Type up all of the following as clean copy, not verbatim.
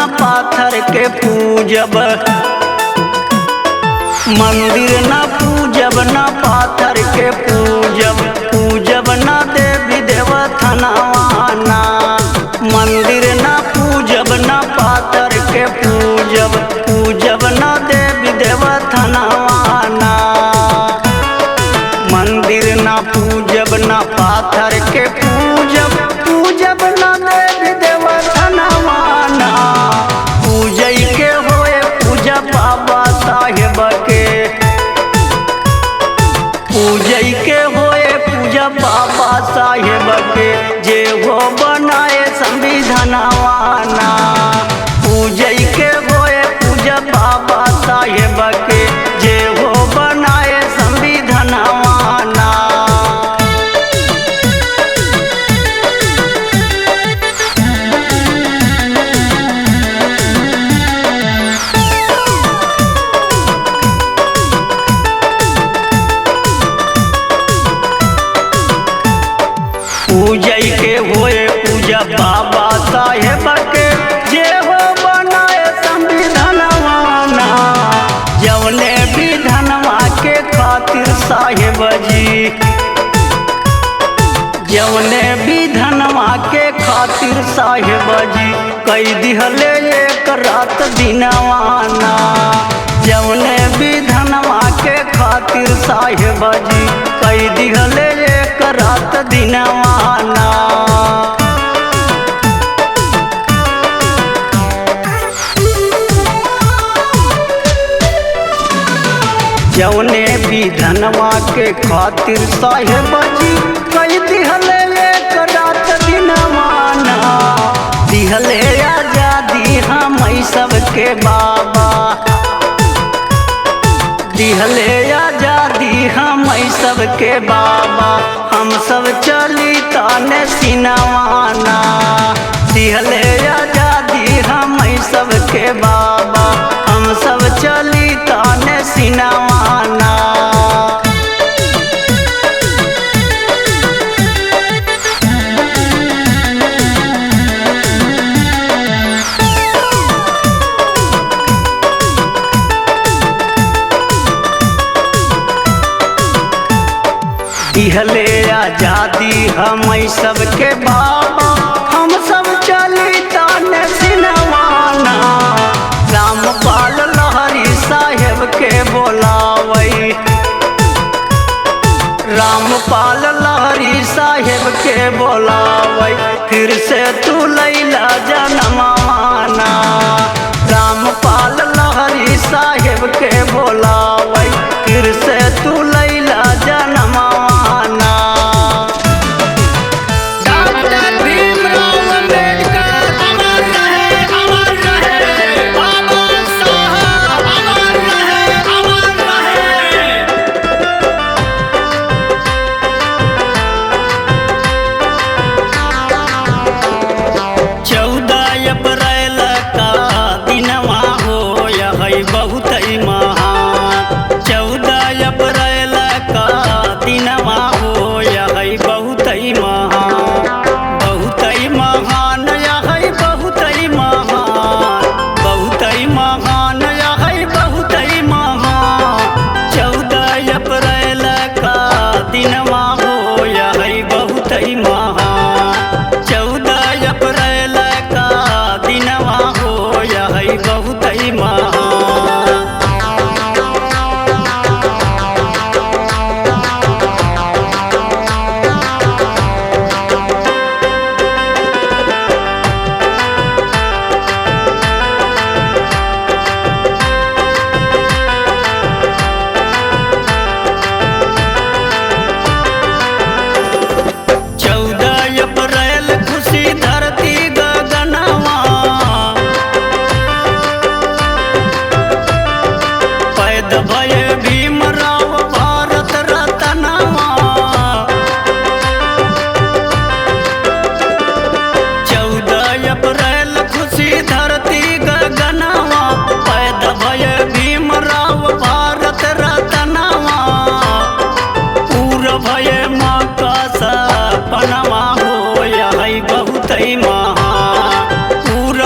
पाथर के पूजब, मंदिर न पूजब न पाथर के पूजब, पूजब न देवी देवथनवाना। मंदिर न पूजब न पाथर के पूजब, पूजब न देवी देवथनवाना। मंदिर न पूजब न पाथर के पूजब, पूजब न देवी देवथनवाना। पूजई के होए पूजा बाबा साहेब के, पूजई के होए पूजा बाबा साहेब के, जे हो बनाए संविधानवाना। पूजई के होए पूजा बाबा साहेब के, जे हो बनाए संविधानवाना। पूजई के होए पूजा बाबा साहेब के, जे हो बनाए संविधानवाना। जवने विधानवा के खातिर साहेब जी, जवने विधानवा के खातिर साहेब जी, कई दिहले एक रात दिनवाना। जवने विधानवा के खातिर साहेब जी, कई दिहले एक रात दिनवाना। जवने विधानवा के खातिर साहेब जी, कई दिहले एक रात दिनवाना। दिहले आजादी हम सबके बाबा, दिहले आजादी हम सबके बाबा, हम सब चली ताने सिनवाना। दिहले आजादी हम सबके बाबा, हम सब चली ताने सिनवाना। दिहले आजादी हम सबके बाबा, हम सब चली ताने सिनवाना। रामपाल लहरी साहेब के बोलावई, रामपाल लहरी साहेब के बोलावई, फिर से तू लैला जनमवाना। रामपाल लहरी साहेब के बोलावई, फिर से तू लैला जनमवाना। बहुत ही महान 14 अप्रैल का दिनवा हो यही बहुत ही महान, बहुत ही महान यही बहुत ही महान, बहुत ही महान यही बहुत ही महान। 14 अप्रैल का दिनवा हो यही बहुत ही महान, 14 अप्रैल का दिनवा हो यही बहुत ही महान।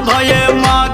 भये माँ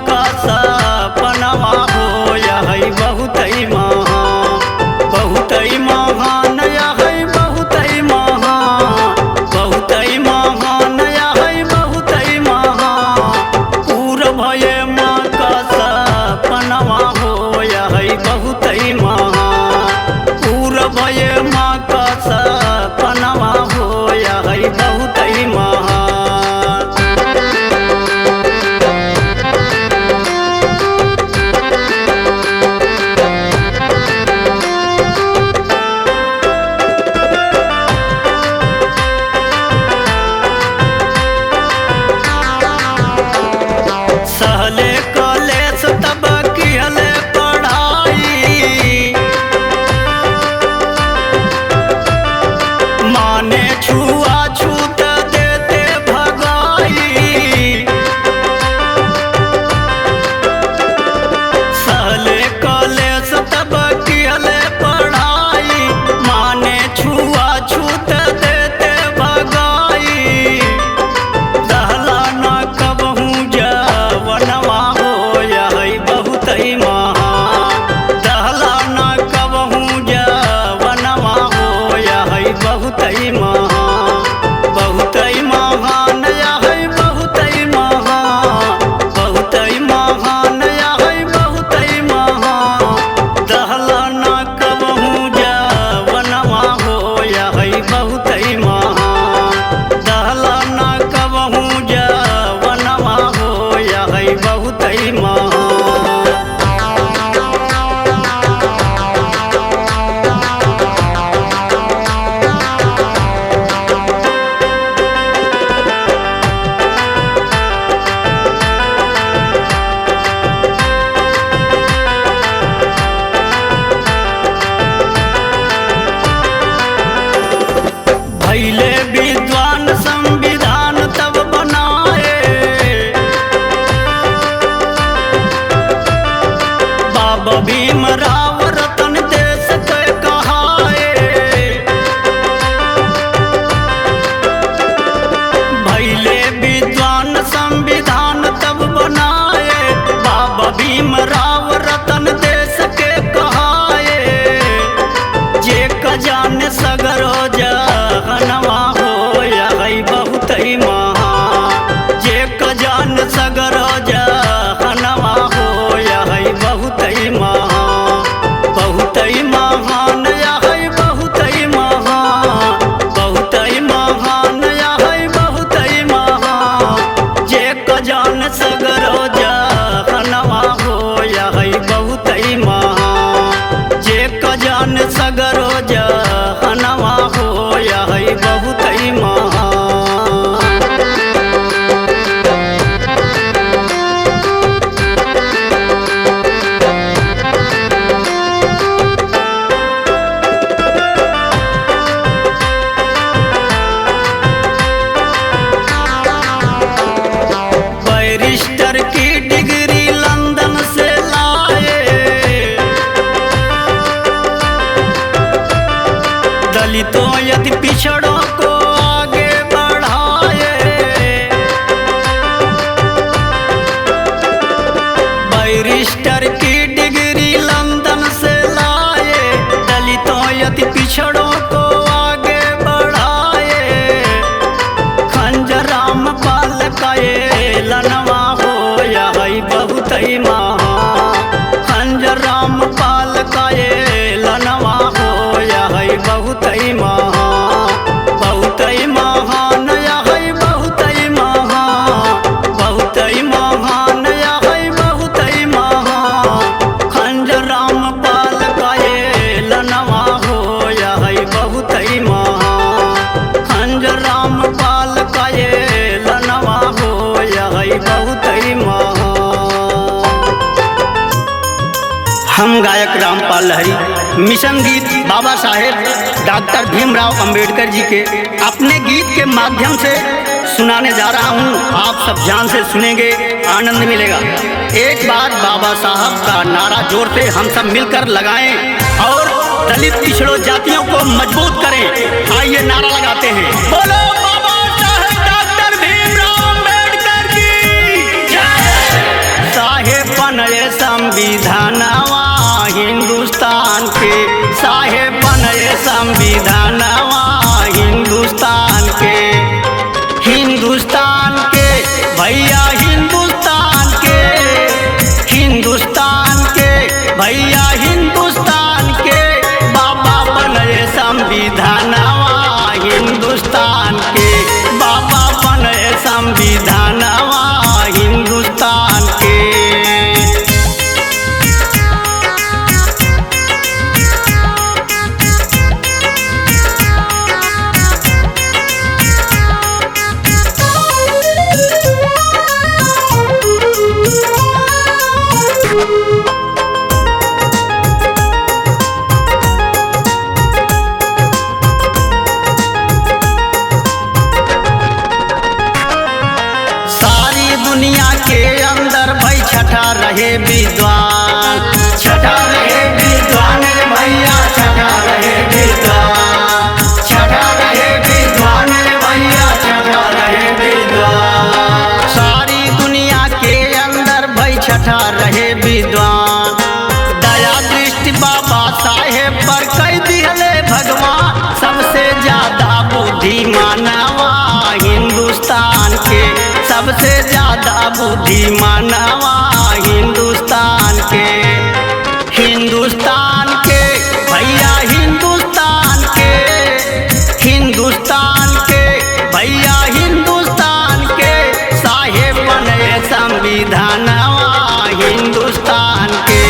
ही महान, बहुत ही महान है बहुत ही महान, बहुत ही महान है बहुत ही महान। दहला ना कबहू जवनवा हो है बहुत ही महान, दहला ना कबहू जवनवा हो है बहुत ही महान। भैले विद्वान संविधान तब बनाए, बाबा भीमराव रतन देश के कहाए। भैले विद्वान संविधान तब बनाए, बाबा भीमराव रतन देश के कहाए। जे क जाने सगरो जहनवा हो है बहुत ही महान, जे क जान सगरो जहनवा हो है बहुत ही महान, बहुत ही महान है बहुत ही महान, बहुत ही महान है बहुत ही महान। जे क जान सगरो जहनवा हो है बहुत ही महान, जे क जान सगरो जहनवा हो है बहुत ही महान। बैरिस्टर की डिग्री लंदन से लाए, दलितों यदि पिछड़ों को आगे बढ़ाए। बैरिस्टर की डिग्री लंदन से लाए, दलितों यदि पिछड़ों को आगे बढ़ाए। खंजराम पाल का ये लनवा हो है बहुत ही महान, खंजराम पाल का ये लनवा हो है बहुत ही महान, बहुत ही महान है बहुत ही महान, बहुत ही महान है बहुत ही महान। खंजराम पाल का ये लनवा हो है बहुत ही महान, खंजराम पाल का ये लनवा हो है बहुत ही महान। हम गायक रामपाल लहरी मिशन गीत बाबा साहेब डॉक्टर भीमराव अंबेडकर जी के अपने गीत के माध्यम से सुनाने जा रहा हूँ। आप सब ध्यान से सुनेंगे, आनंद मिलेगा। एक बार बाबा साहब का नारा जोर से हम सब मिलकर लगाएं और दलित पिछड़ों जातियों को मजबूत करें। आइए नारा लगाते हैं, बोलो बाबा साहेब डॉक्टर भीमराव अंबेडकर की जय। साहेब बने संविधानवा हिंदुस्तान के, साहेब बने संविधानवा हिंदुस्तान के, हिंदुस्तान के भैया हिंदुस्तान के, हिंदुस्तान के भैया हिंदुस्तान के। बाबा बने संविधानवा हिंदुस्तान के, बाबा बने संविधानवा हिंदुस्तान के। रहे विद्वान, छठा रहे विद्वान रे भैया, छठा रहे विद्वान, छठा रहे विद्वान रे भैया, छठा रहे विद्वान। सारी दुनिया के अंदर भाई छठा रहे विद्वान। दया दृष्टि बाबा साहेब पर कई दिहले भगवान, सबसे ज्यादा सबसे ज्यादा बुद्धिमानवा हिंदुस्तान के, हिंदुस्तान के भैया हिंदुस्तान के, हिंदुस्तान के भैया हिंदुस्तान के साहेब बने संविधानवा हिंदुस्तान के,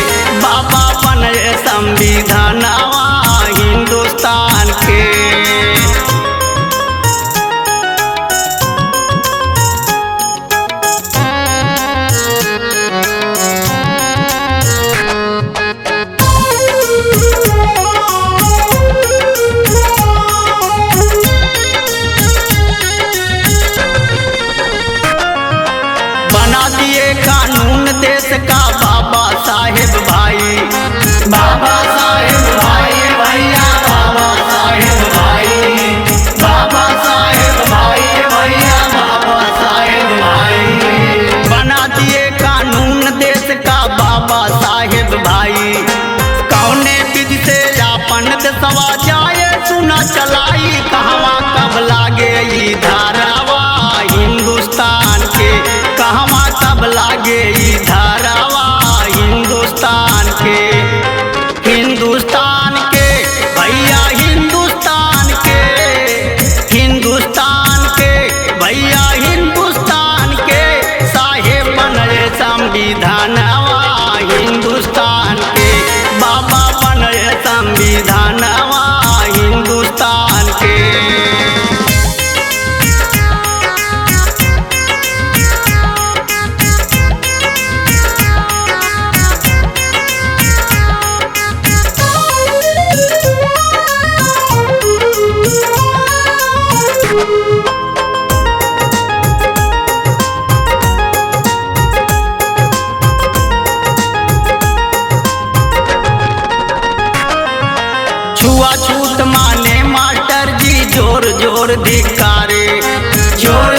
बाबा बने संविधानवा हिंदुस्तान के। बना दिए कानून देश का बाबा साहेब भाई, बाबा साहेब भाई भैया बाबा साहेब भाई, बाबा साहेब भाई भैया बाबा साहेब भाई। बना दिए कानून देश का बाबा साहेब भाई, कौने विधि से अपन देशवा जाए सुना चलाई, कहवा कब लागे ई धारावा हिंदुस्तान के, कहवा कब लागे ई धारावा हिंदुस्तान के, हिंदुस्तान के भैया हिंदुस्तान के, हिंदुस्तान के भैया हिंदुस्तान के साहेब बने संविधानवा हिंदुस्तान के, बाबा बने संविधानवा हिंदुस्तान के। छुआछूत माने मास्टर जी जोर जोर धिकारे, जोर